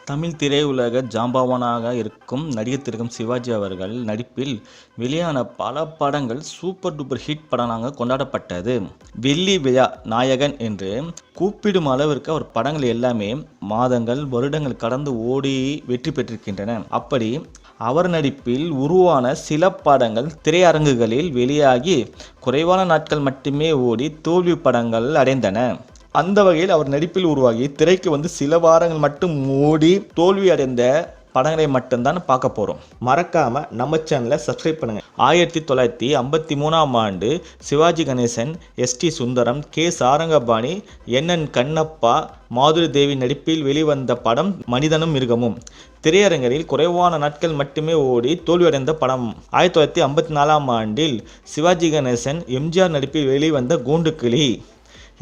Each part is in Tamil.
தமிழ் திரையுலக ஜாம்பவானாக இருக்கும் நடிகர் திலகம் சிவாஜி அவர்கள் நடிப்பில் வெளியான பல படங்கள் சூப்பர் டூப்பர் ஹிட் படமாக கொண்டாடப்பட்டது. வெள்ளி விழா நாயகன் என்று கூப்பிடும் அளவிற்கு அவர் படங்கள் எல்லாமே மாதங்கள் வருடங்கள் கடந்து ஓடி வெற்றி பெற்றிருக்கின்றன. அப்படி அவர் நடிப்பில் உருவான சில படங்கள் திரையரங்குகளில் வெளியாகி குறைவான நாட்கள் மட்டுமே ஓடி தோல்வி படங்கள் அடைந்தன. அந்த வகையில் அவர் நடிப்பில் உருவாகி திரைக்கு வந்து சில வாரங்கள் மட்டும் ஓடி தோல்வி அடைந்த படங்களை மட்டும்தான் பார்க்க போகிறோம். மறக்காம நம்ம சேனலை சப்ஸ்கிரைப் பண்ணுங்க. 1953ஆம் ஆண்டு சிவாஜி கணேசன், எஸ்.டி. சுந்தரம், கே. சாரங்கபாணி, என். கண்ணப்பா, மாதுரி தேவி நடிப்பில் வெளிவந்த படம் மனிதனும் மிருகமும். திரையரங்கில் குறைவான நாட்கள் மட்டுமே ஓடி தோல்வியடைந்த படம். 1954ஆம் ஆண்டில் சிவாஜி கணேசன், எம்.ஜி.ஆர். நடிப்பில் வெளிவந்த கூண்டுக்கிளி.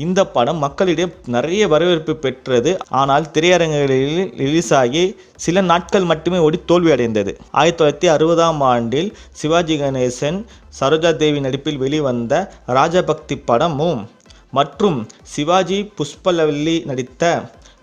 இந்த படம் மக்களிடையே நிறைய வரவேற்பு பெற்றது. ஆனால் திரையரங்குகளில் ரிலீஸ் ஆகி சில நாட்கள் மட்டுமே ஓடி தோல்வி அடைந்தது. 1960ஆம் ஆண்டில் சிவாஜி கணேசன், சரோஜா தேவி நடிப்பில் வெளிவந்த ராஜபக்தி படமும் மற்றும் சிவாஜி புஷ்பலவல்லி நடித்த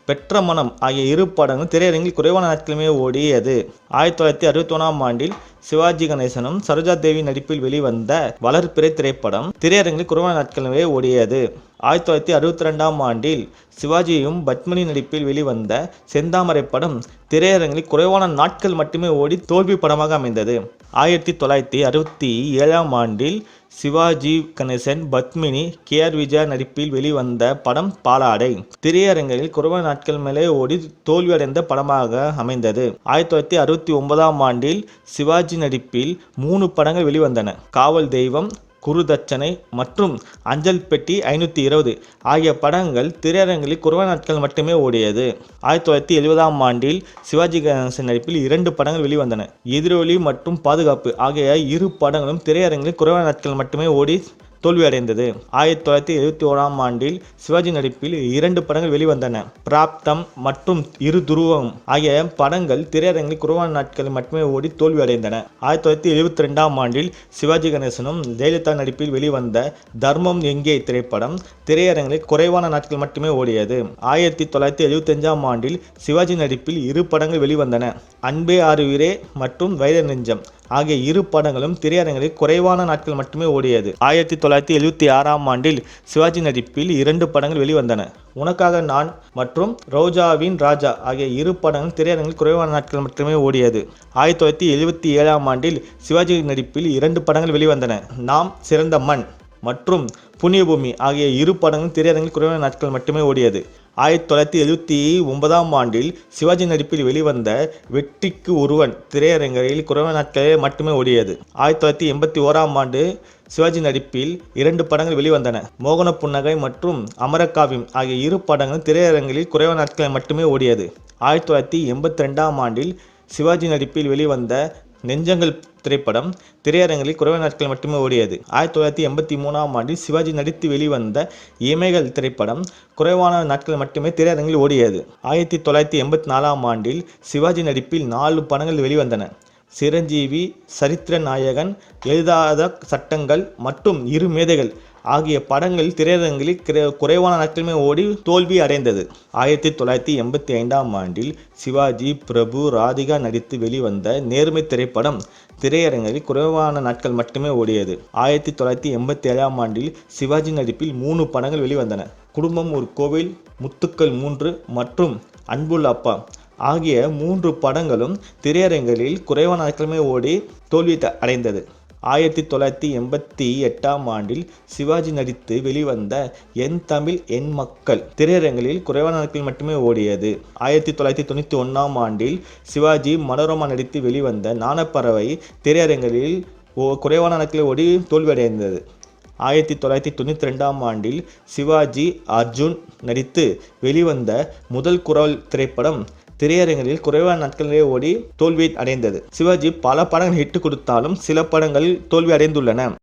பெற்ற மனம் ஆகிய இரு படங்களும் திரையரங்கில் குறைவான நாட்களுமே ஓடியது. 1961ஆம் ஆண்டில் சிவாஜி கணேசனும் சரோஜா தேவி நடிப்பில் வெளிவந்த வளர்பிறை திரைப்படம் திரையரங்கில் குறைவான நாட்களுமே ஓடியது. 1962ஆம் ஆண்டில் சிவாஜியும் பத்மினி நடிப்பில் வெளிவந்த செந்தாமரை படம் திரையரங்கில் குறைவான நாட்கள் மட்டுமே ஓடி தோல்வி படமாக அமைந்தது. 1967ஆம் ஆண்டில் சிவாஜி கணேசன், பத்மினி, கே.ஆர். விஜயா நடிப்பில் வெளிவந்த படம் பாலாடை திரையரங்கில் குறைவான நாட்கள் மேலே ஓடி தோல்வியடைந்த படமாக அமைந்தது. 1969ஆம் ஆண்டில் சிவாஜி நடிப்பில் 3 படங்கள் வெளிவந்தன. காவல் தெய்வம், குருதட்சணை மற்றும் அஞ்சல் பெட்டி 520 ஆகிய படங்கள் திரையரங்கில் குறைவான நாட்கள் மட்டுமே ஓடியது. 1970ஆம் ஆண்டில் சிவாஜி கணேசன் நடிப்பில் 2 படங்கள் வெளிவந்தன. எதிரொலி மற்றும் பாதுகாப்பு ஆகிய இரு படங்களும் திரையரங்கில் குறைவான நாட்கள் மட்டுமே ஓடி தோல்வியடைந்தது. 1971ஆம் ஆண்டில் சிவாஜி நடிப்பில் 2 படங்கள் வெளிவந்தன. பிராப்தம் மற்றும் இரு துருவம் ஆகிய படங்கள் திரையரங்கில் குறைவான நாட்கள் மட்டுமே ஓடி தோல்வியடைந்தன. 1972ஆம் ஆண்டில் சிவாஜி கணேசனும் ஜெயலலிதா நடிப்பில் வெளிவந்த தர்மம் எங்கே திரைப்படம் திரையரங்கில் குறைவான நாட்கள் மட்டுமே ஓடியது. 1975ஆம் ஆண்டில் சிவாஜி நடிப்பில் 2 படங்கள் வெளிவந்தன. அன்பே ஆறுயிரே மற்றும் வைர நெஞ்சம் ஆகிய இரு படங்களும் திரையரங்கில் குறைவான நாட்கள் மட்டுமே ஓடியது. 1976ஆம் ஆண்டில் சிவாஜி நடிப்பில் 2 படங்கள் வெளிவந்தன. உனக்காக நான் மற்றும் ரோஜாவின் ராஜா ஆகிய இரு படங்களும் திரையரங்கில் குறைவான நாட்கள் மட்டுமே ஓடியது. 1977ஆம் ஆண்டில் சிவாஜி நடிப்பில் 2 படங்கள் வெளிவந்தன. நாம் சிறந்த மண் மற்றும் புண்ணியபூமி ஆகிய இரு படங்களும் திரையரங்கில் குறைவான நாட்கள் மட்டுமே ஓடியது. 1979ஆம் ஆண்டில் சிவாஜி நடிப்பில் வெளிவந்த வெற்றிக்கு ஒருவன் திரையரங்கில் குறைவான நாட்களே மட்டுமே ஓடியது. 1981ஆம் ஆண்டு சிவாஜி நடிப்பில் 2 படங்கள் வெளிவந்தன. மோகன புன்னகை மற்றும் அமரகாவியம் ஆகிய இரு படங்களும் திரையரங்கில் குறைவான நாட்கள் மட்டுமே ஓடியது. 1982ஆம் ஆண்டில் சிவாஜி நடிப்பில் வெளிவந்த நெஞ்சங்கள் திரைப்படம் திரையரங்கில் குறைவான நாட்கள் மட்டுமே ஓடியது. 1983ஆம் ஆண்டில் சிவாஜி நடித்து வெளிவந்த இமைகள் திரைப்படம் குறைவான நாட்கள் மட்டுமே திரையரங்கில் ஓடியது. 1984ஆம் ஆண்டில் சிவாஜி நடிப்பில் 4 படங்கள் வெளிவந்தன. சிரஞ்சீவி, சரித்திர நாயகன், எழுதாத சட்டங்கள் மற்றும் இரு மேதைகள் ஆகிய படங்கள் திரையரங்கில் குறைவான நாட்களுமே ஓடி தோல்வி அடைந்தது. 1985ஆம் ஆண்டில் சிவாஜி, பிரபு, ராதிகா நடித்து வெளிவந்த நேர்மை திரைப்படம் திரையரங்கில் குறைவான நாட்கள் மட்டுமே ஓடியது. 1987ஆம் ஆண்டில் சிவாஜி நடிப்பில் 3 படங்கள் வெளிவந்தன. குடும்பம் ஒரு கோவில், முத்துக்கள் 3 மற்றும் அன்புள்ள அப்பா ஆகிய 3 படங்களும் திரையரங்கில் குறைவான நாட்களுமே ஓடி தோல்வி அடைந்தது. 1988ஆம் ஆண்டில் சிவாஜி நடித்து வெளிவந்த என் தமிழ் என் மக்கள் திரையரங்கில் குறைவான நாட்கள் மட்டுமே ஓடியது. 1991ஆம் ஆண்டில் சிவாஜி மனோரமா நடித்து வெளிவந்த ஞானப்பறவை திரையரங்கில் குறைவான நாட்களில் ஓடி தோல்வியடைந்தது. 1992ஆம் ஆண்டில் சிவாஜி, அர்ஜுன் நடித்து வெளிவந்த முதல் குரல் திரைப்படம் திரையரங்கில் குறைவான நாட்களிலே ஓடி தோல்வி அடைந்தது. சிவாஜி பல படங்கள் ஹிட் கொடுத்தாலும் சில படங்கள் தோல்வி அடைந்துள்ளன.